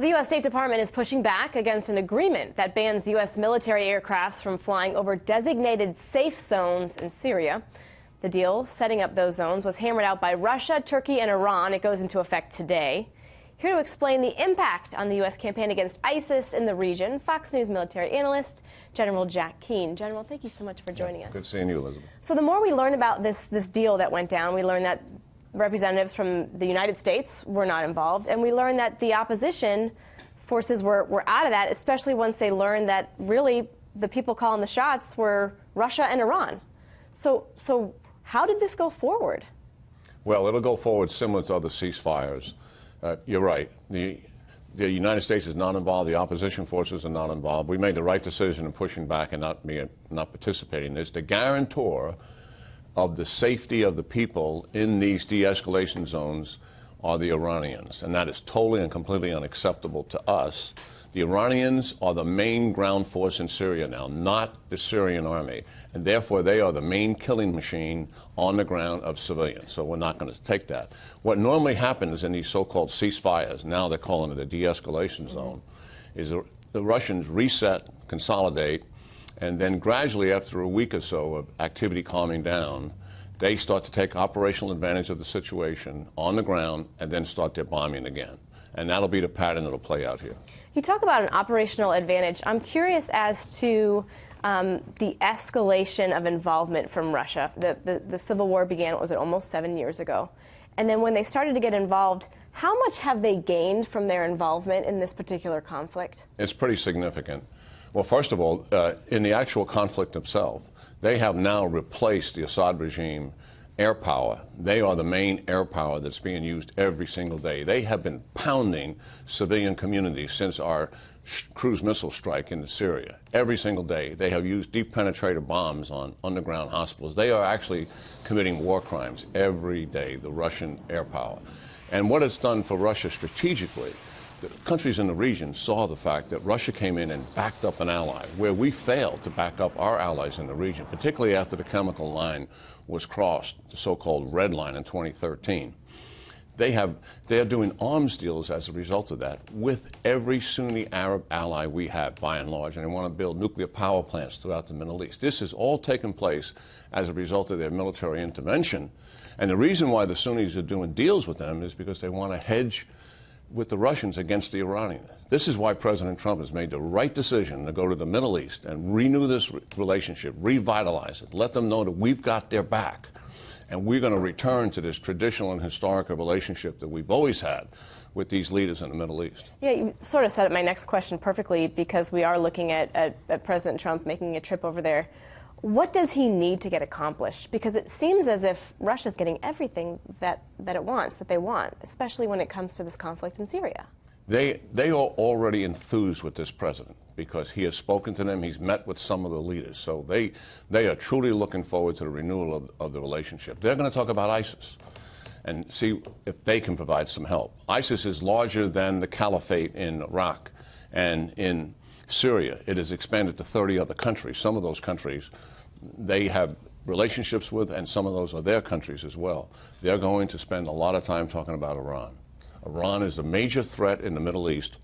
The U.S. State Department is pushing back against an agreement that bans U.S. military aircrafts from flying over designated safe zones in Syria. The deal setting up those zones was hammered out by Russia, Turkey, and Iran. It goes into effect today. Here to explain the impact on the U.S. campaign against ISIS in the region, Fox News military analyst General Jack Keane. General, thank you so much for joining us. Good seeing you, Elizabeth. So the more we learn about this deal that went down, we learn that representatives from the United States were not involved, and we learned that the opposition forces were out of that, especially once they learned that really the people calling the shots were Russia and Iran. So how did this go forward? Well, it'll go forward similar to other ceasefires. You're right. The United States is not involved. The opposition forces are not involved. We made the right decision in pushing back and not participating in this. The guarantor of the safety of the people in these de-escalation zones are the Iranians, and that is totally and completely unacceptable to us. The Iranians are the main ground force in Syria now, not the Syrian army, and therefore they are the main killing machine on the ground of civilians, so we're not going to take that. What normally happens in these so-called ceasefires, now they're calling it a de-escalation zone, is the Russians reset, consolidate, and then gradually after a week or so of activity calming down, they start to take operational advantage of the situation on the ground and then start their bombing again. And that'll be the pattern that'll play out here. You talk about an operational advantage. I'm curious as to the escalation of involvement from Russia. The civil war began, what was it, almost 7 years ago. And then when they started to get involved, how much have they gained from their involvement in this particular conflict? It's pretty significant. Well, first of all, in the actual conflict itself, they have now replaced the Assad regime air power. They are the main air power that's being used every single day. They have been pounding civilian communities since our cruise missile strike into Syria. Every single day, they have used deep penetrator bombs on underground hospitals. They are actually committing war crimes every day, the Russian air power. And what it's done for Russia strategically, the countries in the region saw the fact that Russia came in and backed up an ally, where we failed to back up our allies in the region, particularly after the chemical line was crossed, the so-called red line in 2013. They are doing arms deals as a result of that with every Sunni Arab ally we have, by and large, and they want to build nuclear power plants throughout the Middle East. This has all taken place as a result of their military intervention. And the reason why the Sunnis are doing deals with them is because they want to hedge with the Russians against the Iranians. This is why President Trump has made the right decision to go to the Middle East and renew this relationship, revitalize it, let them know that we've got their back, and we're going to return to this traditional and historical relationship that we've always had with these leaders in the Middle East. Yeah, you sort of set up my next question perfectly, because we are looking at President Trump making a trip over there. What does he need to get accomplished? Because it seems as if Russia's getting everything that it wants, that they want, especially when it comes to this conflict in Syria. They are already enthused with this president because he has spoken to them, he's met with some of the leaders. So they are truly looking forward to the renewal of the relationship. They're going to talk about ISIS and see if they can provide some help. ISIS is larger than the caliphate in Iraq and in Syria. It has expanded to 30 other countries. Some of those countries they have relationships with, and some of those are their countries as well. They're going to spend a lot of time talking about Iran. Iran is a major threat in the Middle East.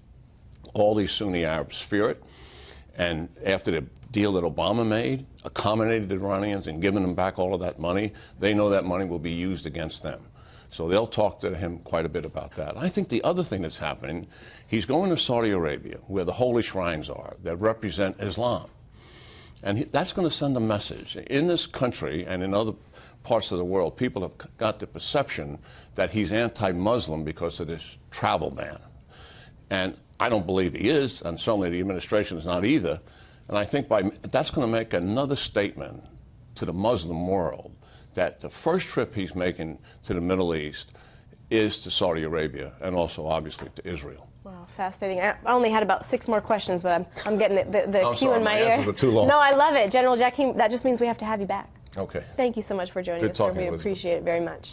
All these Sunni Arabs fear it. And after the deal that Obama made, accommodated the Iranians and given them back all of that money, they know that money will be used against them. So they'll talk to him quite a bit about that. I think the other thing that's happening, he's going to Saudi Arabia, where the holy shrines are that represent Islam. And that's going to send a message. In this country and in other parts of the world, people have got the perception that he's anti-Muslim because of this travel ban. And I don't believe he is, and certainly the administration is not either. And I think that's going to make another statement to the Muslim world that the first trip he's making to the Middle East is to Saudi Arabia and also obviously to Israel. Wow, fascinating. I only had about 6 more questions, but I'm getting the cue in my ear. Answers are too long. No, I love it. General Jack Keane, that just means we have to have you back. Okay. Thank you so much for joining us, sir. We appreciate it very much.